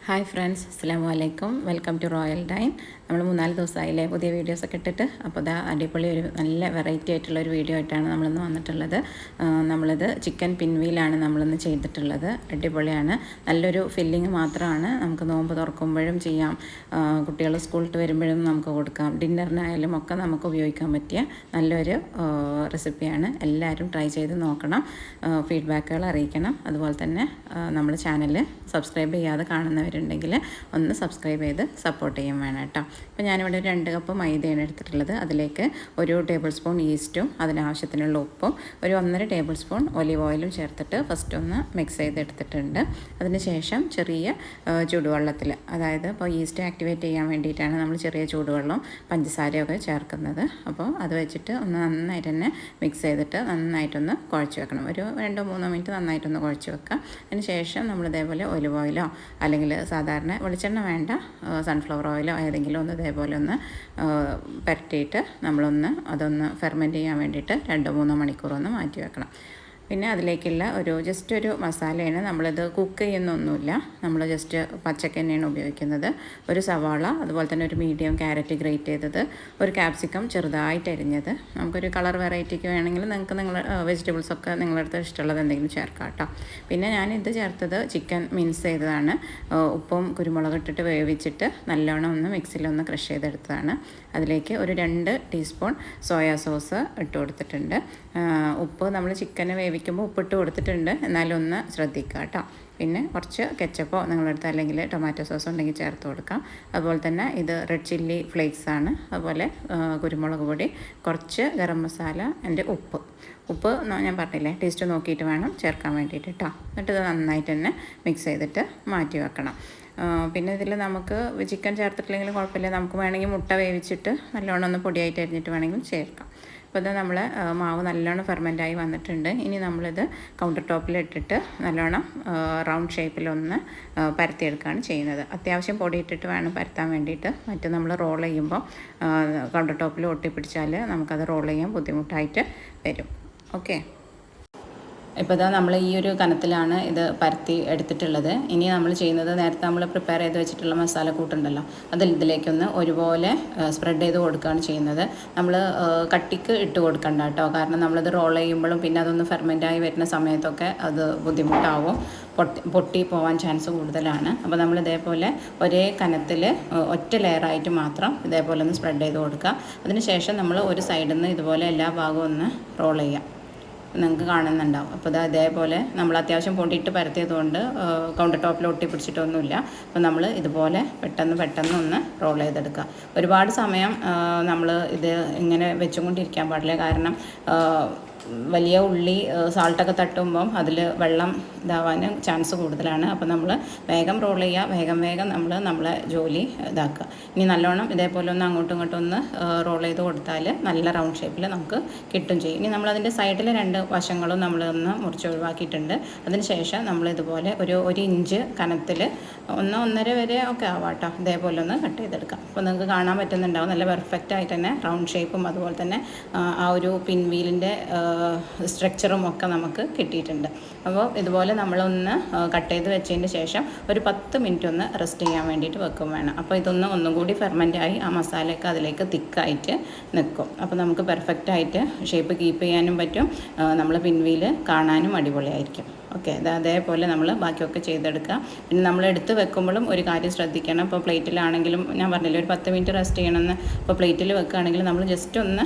Hi friends, അസ്സലാമു അലൈക്കും. Welcome to Royal Dine. നമ്മൾ 3-4 ദിവസമായില്ലേ പുതിയ വീഡിയോസൊക്കെ ഇട്ടിട്ട്. അപ്പോൾ ഇതാ അടിപൊളി ഒരു നല്ല വെറൈറ്റി ആയിട്ടുള്ളൊരു വീഡിയോ ആയിട്ടാണ് നമ്മളിന്ന് വന്നിട്ടുള്ളത്. നമ്മളിത് ചിക്കൻ പിൻവീലാണ് നമ്മളിന്ന് ചെയ്തിട്ടുള്ളത്. അടിപൊളിയാണ്. നല്ലൊരു ഫില്ലിങ് മാത്രമാണ്. നമുക്ക് നോമ്പ് തുറക്കുമ്പോഴും ചെയ്യാം, കുട്ടികൾ സ്കൂളിൽ വരുമ്പോഴും നമുക്ക് കൊടുക്കാം, ഡിന്നറിനായാലും ഒക്കെ നമുക്ക് ഉപയോഗിക്കാൻ പറ്റിയ നല്ലൊരു റെസിപ്പിയാണ്. എല്ലാവരും ട്രൈ ചെയ്ത് നോക്കണം, ഫീഡ്ബാക്കുകൾ അറിയിക്കണം. അതുപോലെ തന്നെ നമ്മുടെ ചാനൽ സബ്സ്ക്രൈബ് ചെയ്യാതെ കാണുന്നവരുണ്ടെങ്കിൽ ഒന്ന് സബ്സ്ക്രൈബ് ചെയ്ത് സപ്പോർട്ട് ചെയ്യും വേണം കേട്ടോ. അപ്പോൾ ഞാനിവിടെ 2 കപ്പ് മൈദയാണ് എടുത്തിട്ടുള്ളത്. അതിലേക്ക് 1 ടേബിൾ സ്പൂൺ ഈസ്റ്റും അതിനാവശ്യത്തിനുള്ള ഉപ്പും 1.5 ടേബിൾ സ്പൂൺ ഒലിവ് ഓയിലും ചേർത്തിട്ട് ഫസ്റ്റ് ഒന്ന് മിക്സ് ചെയ്തെടുത്തിട്ടുണ്ട്. അതിന് ശേഷം ചെറിയ ചൂടുവെള്ളത്തിൽ, അതായത് ഇപ്പോൾ ഈസ്റ്റ് ആക്ടിവേറ്റ് ചെയ്യാൻ വേണ്ടിയിട്ടാണ് നമ്മൾ ചെറിയ ചൂടുവെള്ളം പഞ്ചസാരയൊക്കെ ചേർക്കുന്നത്. അപ്പോൾ അത് വെച്ചിട്ട് ഒന്ന് നന്നായിട്ട് തന്നെ മിക്സ് ചെയ്തിട്ട് നന്നായിട്ടൊന്ന് കുഴച്ച് വെക്കണം. ഒരു 2-3 മിനിറ്റ് നന്നായിട്ടൊന്ന് കുഴച്ച് വെക്കുക. അതിന് ശേഷം നമ്മൾ ഇതേപോലെ ഒലിവ് ഓയിലോ അല്ലെങ്കിൽ സാധാരണ വെളിച്ചെണ്ണ വേണ്ട, സൺഫ്ലവർ ഓയിലോ ഏതെങ്കിലും ഒന്ന് ഇതേപോലെ ഒന്ന് പുരട്ടിയിട്ട് നമ്മളൊന്ന് അതൊന്ന് ഫെർമെൻറ്റ് ചെയ്യാൻ വേണ്ടിയിട്ട് 2-3 മണിക്കൂറൊന്ന് മാറ്റി വെക്കണം. പിന്നെ അതിലേക്കുള്ള ജസ്റ്റ് ഒരു മസാലയാണ്. നമ്മളിത് കുക്ക് ചെയ്യുന്നൊന്നുമില്ല, നമ്മൾ ജസ്റ്റ് പച്ചക്ക തന്നെയാണ് ഉപയോഗിക്കുന്നത്. ഒരു സവാള, അതുപോലെ തന്നെ ഒരു മീഡിയം ക്യാരറ്റ് ഗ്രേറ്റ് ചെയ്തത്, ഒരു ക്യാപ്സിക്കം ചെറുതായിട്ട് അരിഞ്ഞത്. നമുക്കൊരു കളർ വെറൈറ്റിക്ക് വേണമെങ്കിൽ നിങ്ങൾക്ക് വെജിറ്റബിൾസൊക്കെ നിങ്ങളുടെ അടുത്ത് ഇഷ്ടമുള്ളത് എന്തെങ്കിലും ചേർക്കാം കേട്ടോ. പിന്നെ ഞാനിത് ചേർത്തത് ചിക്കൻ മിൻസ് ചെയ്തതാണ്. ഉപ്പും കുരുമുളക് ഇട്ടിട്ട് വേവിച്ചിട്ട് നല്ലോണം ഒന്ന് മിക്സിയിലൊന്ന് ക്രഷ് ചെയ്തെടുത്തതാണ്. അതിലേക്ക് ഒരു 2 ടീസ്പൂൺ സോയാ സോസ് ഇട്ട് കൊടുത്തിട്ടുണ്ട്. ഉപ്പ് നമ്മൾ ചിക്കന് വേവിക്കുമ്പോൾ ഉപ്പിട്ട് കൊടുത്തിട്ടുണ്ട്, എന്നാലും ഒന്ന് ശ്രദ്ധിക്കുക കേട്ടോ. പിന്നെ കുറച്ച് കെച്ചപ്പോ നിങ്ങളടുത്ത് അല്ലെങ്കിൽ ടൊമാറ്റോ സോസ് ഉണ്ടെങ്കിൽ ചേർത്ത് കൊടുക്കാം. അതുപോലെ തന്നെ ഇത് റെഡ് ചില്ലി ഫ്ലേക്സ് ആണ്. അതുപോലെ കുരുമുളക് പൊടി, കുറച്ച് ഗരം മസാല, എൻ്റെ ഉപ്പ് ഞാൻ പറഞ്ഞില്ലേ, ടേസ്റ്റ് നോക്കിയിട്ട് വേണം ചേർക്കാൻ വേണ്ടിയിട്ട് കേട്ടോ. എന്നിട്ട് ഇത് നന്നായിട്ട് തന്നെ മിക്സ് ചെയ്തിട്ട് മാറ്റി വെക്കണം. പിന്നെ ഇതിൽ നമുക്ക് ചിക്കൻ ചേർത്തിട്ടില്ലെങ്കിലും കുഴപ്പമില്ല, നമുക്ക് വേണമെങ്കിൽ മുട്ട വേവിച്ചിട്ട് നല്ലോണം ഒന്ന് പൊടിയായിട്ട് അരിഞ്ഞിട്ട് വേണമെങ്കിൽ ചേർക്കാം. അപ്പോൾ ഇത് നമ്മൾ മാവ് നല്ലോണം ഫെർമെൻറ്റായി വന്നിട്ടുണ്ട്. ഇനി നമ്മളിത് കൗണ്ടർ ടോപ്പിലിട്ടിട്ട് നല്ലോണം റൗണ്ട് ഷേപ്പിലൊന്ന് പരത്തിയെടുക്കുകയാണ് ചെയ്യുന്നത്. അത്യാവശ്യം പൊടി ഇട്ടിട്ട് വേണം പരത്താൻ വേണ്ടിയിട്ട്. മറ്റു നമ്മൾ റോൾ ചെയ്യുമ്പോൾ കൗണ്ടർ ടോപ്പിൽ ഒട്ടിപ്പിടിച്ചാൽ നമുക്കത് റോൾ ചെയ്യാൻ ബുദ്ധിമുട്ടായിട്ട് വരും. ഓക്കെ, ഇപ്പോൾ ഇതാ നമ്മൾ ഈ ഒരു കനത്തിലാണ് ഇത് പരത്തി എടുത്തിട്ടുള്ളത്. ഇനി നമ്മൾ ചെയ്യുന്നത്, നേരത്തെ നമ്മൾ പ്രിപ്പയർ ചെയ്ത് വെച്ചിട്ടുള്ള മസാല കൂട്ടുണ്ടല്ലോ, ഇതിലേക്കൊന്ന് ഒരുപോലെ സ്പ്രെഡ് ചെയ്ത് കൊടുക്കുകയാണ് ചെയ്യുന്നത്. നമ്മൾ കട്ടിക്ക് ഇട്ട് കൊടുക്കണ്ട കേട്ടോ, കാരണം നമ്മളിത് റോൾ ചെയ്യുമ്പോഴും പിന്നെ അതൊന്ന് ഫെർമെൻറ്റായി വരുന്ന സമയത്തൊക്കെ അത് ബുദ്ധിമുട്ടാവും, പൊട്ടി പോകാൻ ചാൻസ് കൂടുതലാണ്. അപ്പോൾ നമ്മൾ ഇതേപോലെ ഒരേ കനത്തിൽ ഒറ്റ ലെയറായിട്ട് മാത്രം ഇതേപോലെ ഒന്ന് സ്പ്രെഡ് ചെയ്ത് കൊടുക്കുക. അതിന് ശേഷം നമ്മൾ ഒരു സൈഡിൽ നിന്ന് ഇതുപോലെ എല്ലാ ഭാഗവും ഒന്ന് റോൾ ചെയ്യാം. നിങ്ങൾക്ക് കാണുന്നുണ്ടാവും. അപ്പോൾ ഇത് അതേപോലെ നമ്മൾ അത്യാവശ്യം പൊടിയിട്ട് പരത്തിയതുകൊണ്ട് കൗണ്ടർ ടോപ്പിൽ ഒട്ടിപ്പിടിച്ചിട്ടൊന്നുമില്ല. അപ്പോൾ നമ്മൾ ഇതുപോലെ പെട്ടെന്ന് ഒന്ന് റോൾ ചെയ്തെടുക്കുക. ഒരുപാട് സമയം നമ്മൾ ഇത് ഇങ്ങനെ വെച്ചുകൊണ്ടിരിക്കാൻ പാടില്ല, കാരണം വലിയ ഉള്ളി സാൾട്ടൊക്കെ തട്ടുമ്പം അതിൽ വെള്ളം ഇതാവാൻ ചാൻസ് കൂടുതലാണ്. അപ്പോൾ നമ്മൾ വേഗം റോൾ ചെയ്യുക, വേഗം നമ്മളെ ജോലി ഇതാക്കുക. ഇനി നല്ലോണം ഇതേപോലെ ഒന്ന് അങ്ങോട്ടും ഇങ്ങോട്ടും ഒന്ന് റോൾ ചെയ്ത് കൊടുത്താൽ നല്ല റൗണ്ട് ഷേപ്പിൽ നമുക്ക് കിട്ടും ചെയ്യും. ഇനി നമ്മളതിൻ്റെ സൈഡിൽ 2 വശങ്ങളും നമ്മളൊന്ന് മുറിച്ച് ഒഴിവാക്കിയിട്ടുണ്ട്. അതിന് ശേഷം നമ്മളിതുപോലെ ഒരു ഇഞ്ച് കനത്തിൽ 1-1.5 വരെ ഒക്കെ ആവാം കേട്ടോ, ഇതേപോലെ ഒന്ന് കട്ട് ചെയ്തെടുക്കാം. അപ്പോൾ നിങ്ങൾക്ക് കാണാൻ പറ്റുന്നുണ്ടാവും, നല്ല പെർഫെക്റ്റ് ആയിട്ട് തന്നെ റൗണ്ട് ഷേപ്പും അതുപോലെ തന്നെ ആ ഒരു പിൻവീലിൻ്റെ സ്ട്രക്ചറും ഒക്കെ നമുക്ക് കിട്ടിയിട്ടുണ്ട്. അപ്പോൾ ഇതുപോലെ നമ്മളൊന്ന് കട്ട് ചെയ്ത് വെച്ചതിന് ശേഷം ഒരു 10 മിനിറ്റ് ഒന്ന് റെസ്റ്റ് ചെയ്യാൻ വേണ്ടിയിട്ട് വെക്കും വേണം. അപ്പോൾ ഒന്നും കൂടി ഫെർമെൻറ്റായി ആ മസാലയൊക്കെ അതിലേക്ക് തിക്കായിട്ട് നിൽക്കും. അപ്പോൾ നമുക്ക് പെർഫെക്റ്റായിട്ട് ഷേപ്പ് കീപ്പ് ചെയ്യാനും പറ്റും, നമ്മൾ പിൻവീൽ കാണാനും അടിപൊളിയായിരിക്കും. ഓക്കെ, അതേപോലെ നമ്മൾ ബാക്കിയൊക്കെ ചെയ്തെടുക്കുക. പിന്നെ നമ്മൾ എടുത്ത് വെക്കുമ്പോഴും ഒരു കാര്യം ശ്രദ്ധിക്കണം. ഇപ്പോൾ പ്ലേറ്റിലാണെങ്കിലും ഞാൻ പറഞ്ഞില്ലേ ഒരു 10 മിനിറ്റ് റെസ്റ്റ് ചെയ്യണമെന്ന്. ഇപ്പോൾ പ്ലേറ്റിൽ വെക്കുകയാണെങ്കിൽ നമ്മൾ ജസ്റ്റ് ഒന്ന്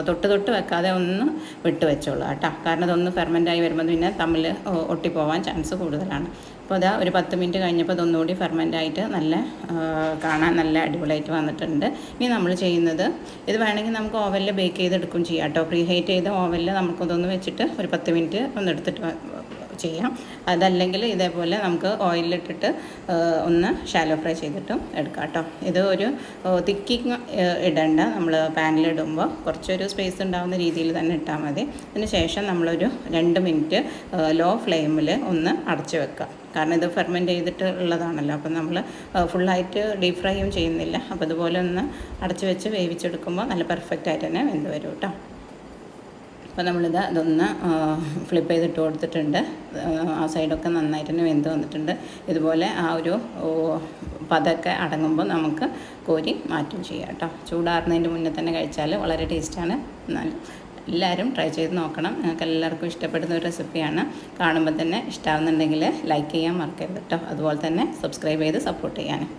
തൊട്ട് വെക്കാതെ ഒന്ന് വിട്ട് വെച്ചോളൂ കേട്ടോ, കാരണം അതൊന്ന് ഫെർമെൻറ്റായി വരുമ്പോൾ പിന്നെ തമ്മിൽ ഒട്ടിപ്പോവാൻ ചാൻസ് കൂടുതലാണ്. അപ്പോൾ അതാ ഒരു 10 മിനിറ്റ് കഴിഞ്ഞപ്പോൾ ഇതൊന്നുകൂടി ഫെർമെൻറ്റായിട്ട് കാണാൻ നല്ല അടിപൊളിയായിട്ട് വന്നിട്ടുണ്ട്. ഇനി നമ്മൾ ചെയ്യുന്നത്, ഇത് വേണമെങ്കിൽ നമുക്ക് ഓവനിൽ ബേക്ക് ചെയ്തെടുക്കും ചെയ്യാം കേട്ടോ. പ്രീ ഹീറ്റ് ചെയ്ത ഓവനിൽ നമുക്കിതൊന്ന് വെച്ചിട്ട് ഒരു 10 മിനിറ്റ് ഒന്ന് എടുത്തിട്ട് ചെയ്യാം. അതല്ലെങ്കിൽ ഇതേപോലെ നമുക്ക് ഓയിലിട്ടിട്ട് ഒന്ന് ഷാലോ ഫ്രൈ ചെയ്തിട്ടും എടുക്കാം കേട്ടോ. ഇത് ഒരു തിക്കിങ് ഇടണ്ട, നമ്മൾ പാനിലിടുമ്പോൾ കുറച്ചൊരു സ്പേസ് ഉണ്ടാകുന്ന രീതിയിൽ തന്നെ ഇട്ടാൽ മതി. അതിന് ശേഷം നമ്മളൊരു 2 മിനിറ്റ് ലോ ഫ്ലെയിമിൽ ഒന്ന് അടച്ച് വെക്കുക, കാരണം ഇത് ഫെർമെൻറ്റ് ചെയ്തിട്ട് ഉള്ളതാണല്ലോ. അപ്പം നമ്മൾ ഫുള്ളായിട്ട് ഡീപ് ഫ്രൈയും ചെയ്യുന്നില്ല. അപ്പോൾ ഇതുപോലെ ഒന്ന് അടച്ച് വെച്ച് വേവിച്ചെടുക്കുമ്പോൾ നല്ല പെർഫെക്റ്റ് ആയിട്ട് തന്നെ വെന്ത് വരും കേട്ടോ. അപ്പോൾ നമ്മളിത് അതൊന്ന് ഫ്ലിപ്പ് ചെയ്തിട്ട് കൊടുത്തിട്ടുണ്ട്. ആ സൈഡൊക്കെ നന്നായിട്ട് തന്നെ വെന്ത് വന്നിട്ടുണ്ട്. ഇതുപോലെ ആ ഒരു പതൊക്കെ അടങ്ങുമ്പോൾ നമുക്ക് കോരി മാറ്റും ചെയ്യാം കേട്ടോ. ചൂടാറുന്നതിൻ്റെ മുന്നേ തന്നെ കഴിച്ചാൽ വളരെ ടേസ്റ്റാണ്. എന്നാലും എല്ലാവരും ട്രൈ ചെയ്ത് നോക്കണം. നിങ്ങൾക്ക് എല്ലാവർക്കും ഇഷ്ടപ്പെടുന്ന ഒരു റെസിപ്പിയാണ്. കാണുമ്പോൾ തന്നെ ഇഷ്ടമാകുന്നുണ്ടെങ്കിൽ ലൈക്ക് ചെയ്യാൻ മറക്കരുത് കേട്ടോ. അതുപോലെ തന്നെ സബ്സ്ക്രൈബ് ചെയ്ത് സപ്പോർട്ട് ചെയ്യാനും.